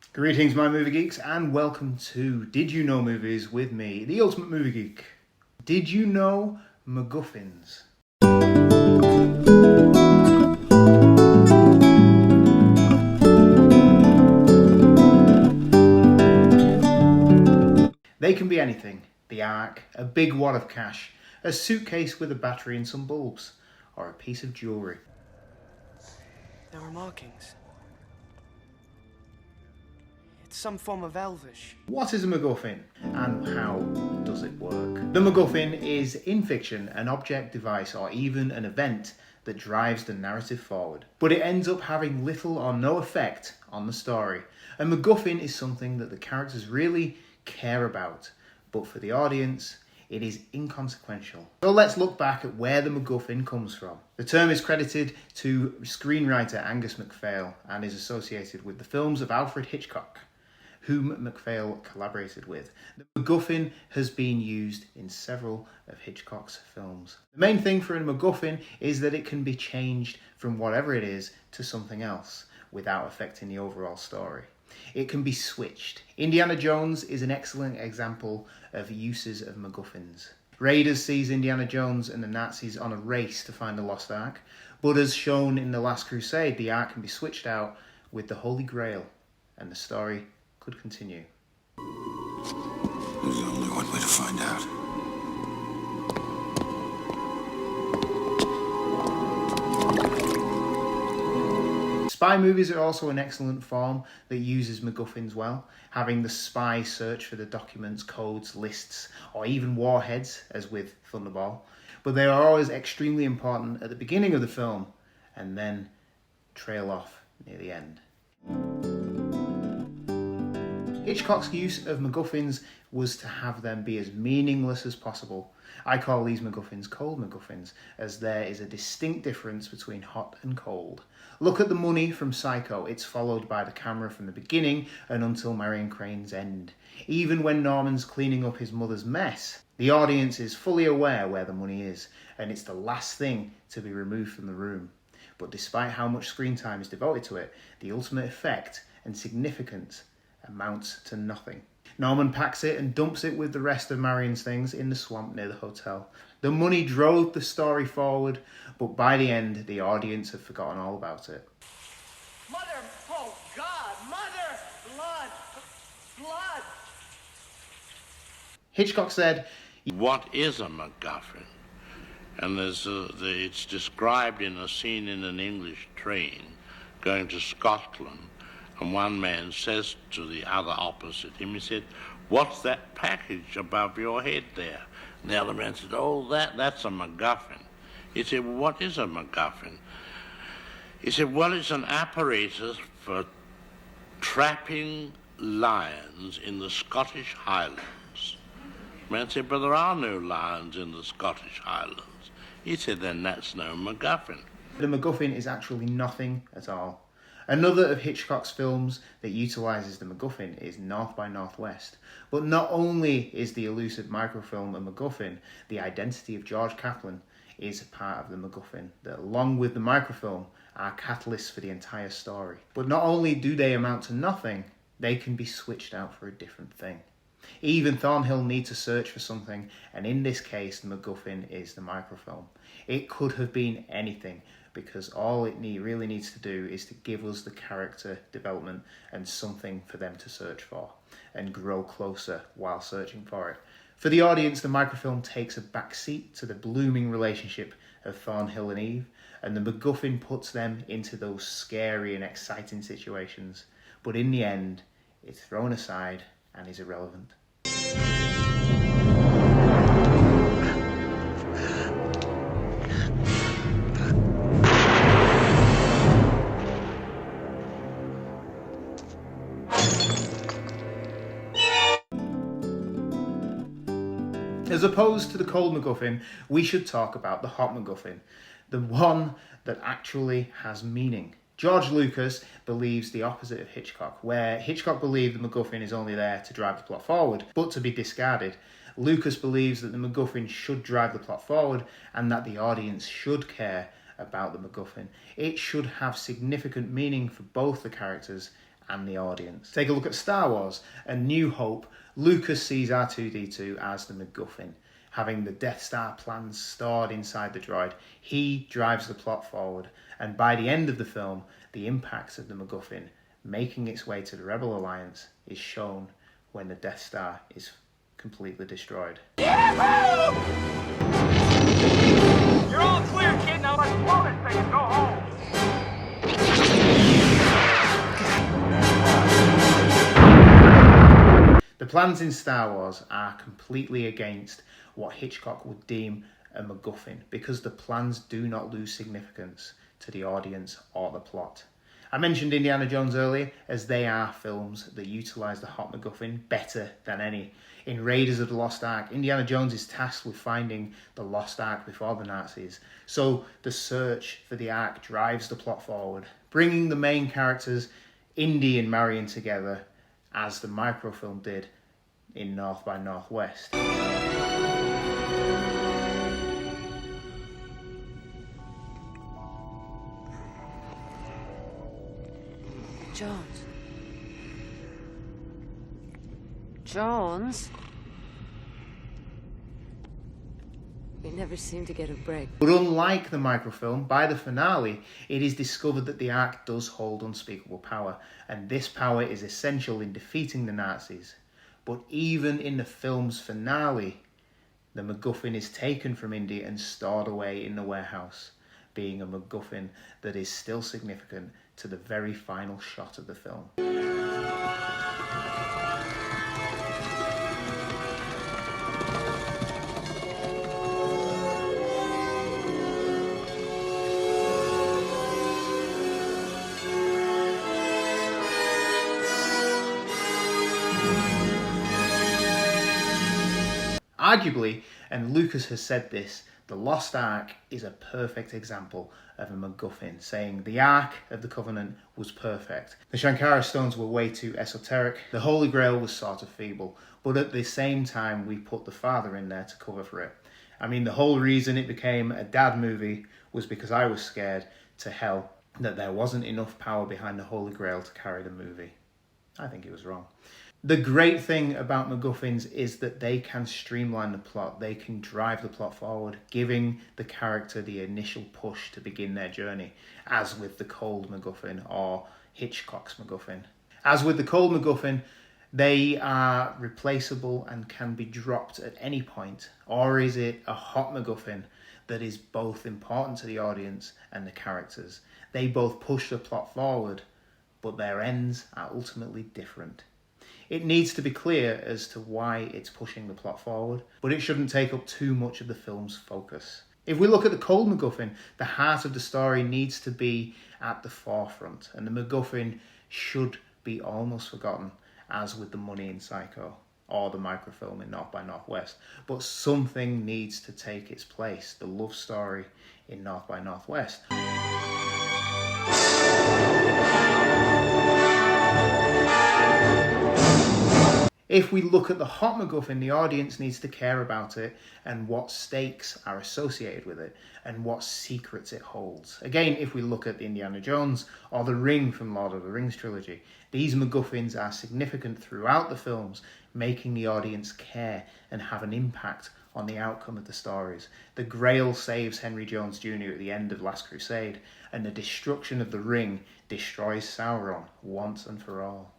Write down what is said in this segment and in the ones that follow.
Greetings, my movie geeks, and welcome to Did You Know Movies with me, the ultimate movie geek. Did you know MacGuffins? They can be anything: the Ark, a big wad of cash, a suitcase with a battery and some bulbs, or a piece of jewellery. There are markings. It's some form of Elvish. What is a MacGuffin, and how does it work? The MacGuffin is, in fiction, an object, device, or even an event that drives the narrative forward. But it ends up having little or no effect on the story. A MacGuffin is something that the characters really care about, but for the audience, it is inconsequential. So let's look back at where the MacGuffin comes from. The term is credited to screenwriter Angus MacPhail and is associated with the films of Alfred Hitchcock, whom MacPhail collaborated with. The MacGuffin has been used in several of Hitchcock's films. The main thing for a MacGuffin is that it can be changed from whatever it is to something else without affecting the overall story. It can be switched. Indiana Jones is an excellent example of uses of MacGuffins. Raiders sees Indiana Jones and the Nazis on a race to find the lost Ark, but as shown in The Last Crusade, the Ark can be switched out with the Holy Grail, and the story could continue. There's only one way to find out. Spy movies are also an excellent form that uses MacGuffins well, having the spy search for the documents, codes, lists, or even warheads, as with Thunderball. But they are always extremely important at the beginning of the film and then trail off near the end. Hitchcock's use of MacGuffins was to have them be as meaningless as possible. I call these MacGuffins cold MacGuffins, as there is a distinct difference between hot and cold. Look at the money from Psycho. It's followed by the camera from the beginning and until Marion Crane's end. Even when Norman's cleaning up his mother's mess, the audience is fully aware where the money is, and it's the last thing to be removed from the room. But despite how much screen time is devoted to it, the ultimate effect and significance amounts to nothing. Norman packs it and dumps it with the rest of Marion's things in the swamp near the hotel. The money drove the story forward, but by the end, the audience had forgotten all about it. Mother, oh God, Mother, blood. Hitchcock said, "What is a MacGuffin?" And it's described in a scene in an English train going to Scotland. And one man says to the other opposite him, he said, "What's that package above your head there?" And the other man said, "Oh, that's a MacGuffin." He said, "Well, what is a MacGuffin?" He said, "Well, it's an apparatus for trapping lions in the Scottish Highlands." The man said, "But there are no lions in the Scottish Highlands." He said, "Then that's no MacGuffin." The MacGuffin is actually nothing at all. Another of Hitchcock's films that utilises the MacGuffin is North by Northwest. But not only is the elusive microfilm a MacGuffin, the identity of George Kaplan is a part of the MacGuffin that, along with the microfilm, are catalysts for the entire story. But not only do they amount to nothing, they can be switched out for a different thing. Even Thornhill need to search for something, and in this case, the MacGuffin is the microfilm. It could have been anything, because all it really needs to do is to give us the character development and something for them to search for and grow closer while searching for it. For the audience, the microfilm takes a backseat to the blooming relationship of Thornhill and Eve, and the MacGuffin puts them into those scary and exciting situations. But in the end, it's thrown aside and is irrelevant. As opposed to the cold MacGuffin, we should talk about the hot MacGuffin, the one that actually has meaning. George Lucas believes the opposite of Hitchcock, where Hitchcock believed the MacGuffin is only there to drive the plot forward, but to be discarded. Lucas believes that the MacGuffin should drive the plot forward and that the audience should care about the MacGuffin. It should have significant meaning for both the characters and the audience. Take a look at Star Wars, A New Hope. Lucas sees R2-D2 as the McGuffin, having the Death Star plans stored inside the droid. He drives the plot forward, and by the end of the film, the impact of the McGuffin making its way to the Rebel Alliance is shown when the Death Star is completely destroyed. Yahoo! You're all clear, kid. Now let's blow this thing and go home. The plans in Star Wars are completely against what Hitchcock would deem a MacGuffin, because the plans do not lose significance to the audience or the plot. I mentioned Indiana Jones earlier, as they are films that utilise the hot MacGuffin better than any. In Raiders of the Lost Ark, Indiana Jones is tasked with finding the Lost Ark before the Nazis, so the search for the Ark drives the plot forward, bringing the main characters, Indy and Marion, together, as the microfilm did in North by Northwest. Jones. Jones? We never seem to get a break. But unlike the microfilm, by the finale, it is discovered that the Ark does hold unspeakable power, and this power is essential in defeating the Nazis. But even in the film's finale, the MacGuffin is taken from Indy and stored away in the warehouse, being a MacGuffin that is still significant to the very final shot of the film. Arguably, and Lucas has said this, the Lost Ark is a perfect example of a MacGuffin, saying the Ark of the Covenant was perfect. The Shankara stones were way too esoteric. The Holy Grail was sort of feeble, but at the same time we put the Father in there to cover for it. I mean, the whole reason it became a dad movie was because I was scared to hell that there wasn't enough power behind the Holy Grail to carry the movie. I think he was wrong. The great thing about MacGuffins is that they can streamline the plot. They can drive the plot forward, giving the character the initial push to begin their journey, as with the Cold MacGuffin or Hitchcock's MacGuffin. As with the Cold MacGuffin, they are replaceable and can be dropped at any point. Or is it a hot MacGuffin that is both important to the audience and the characters? They both push the plot forward, but their ends are ultimately different. It needs to be clear as to why it's pushing the plot forward, but it shouldn't take up too much of the film's focus. If we look at the Cold MacGuffin, the heart of the story needs to be at the forefront, and the MacGuffin should be almost forgotten, as with the money in Psycho, or the microfilm in North by Northwest. But something needs to take its place, the love story in North by Northwest. If we look at the hot MacGuffin, the audience needs to care about it and what stakes are associated with it and what secrets it holds. Again, if we look at Indiana Jones or The Ring from Lord of the Rings trilogy, these MacGuffins are significant throughout the films, making the audience care and have an impact on the outcome of the stories. The Grail saves Henry Jones Jr. at the end of Last Crusade, and the destruction of the ring destroys Sauron once and for all.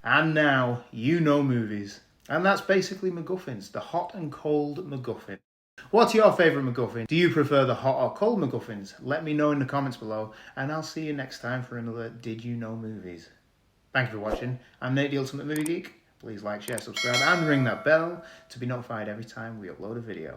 And now, you know movies. And that's basically MacGuffins, the hot and cold MacGuffin. What's your favourite MacGuffin? Do you prefer the hot or cold MacGuffins? Let me know in the comments below, and I'll see you next time for another Did You Know Movies. Thank you for watching. I'm Nate, the Ultimate Movie Geek. Please like, share, subscribe, and ring that bell to be notified every time we upload a video.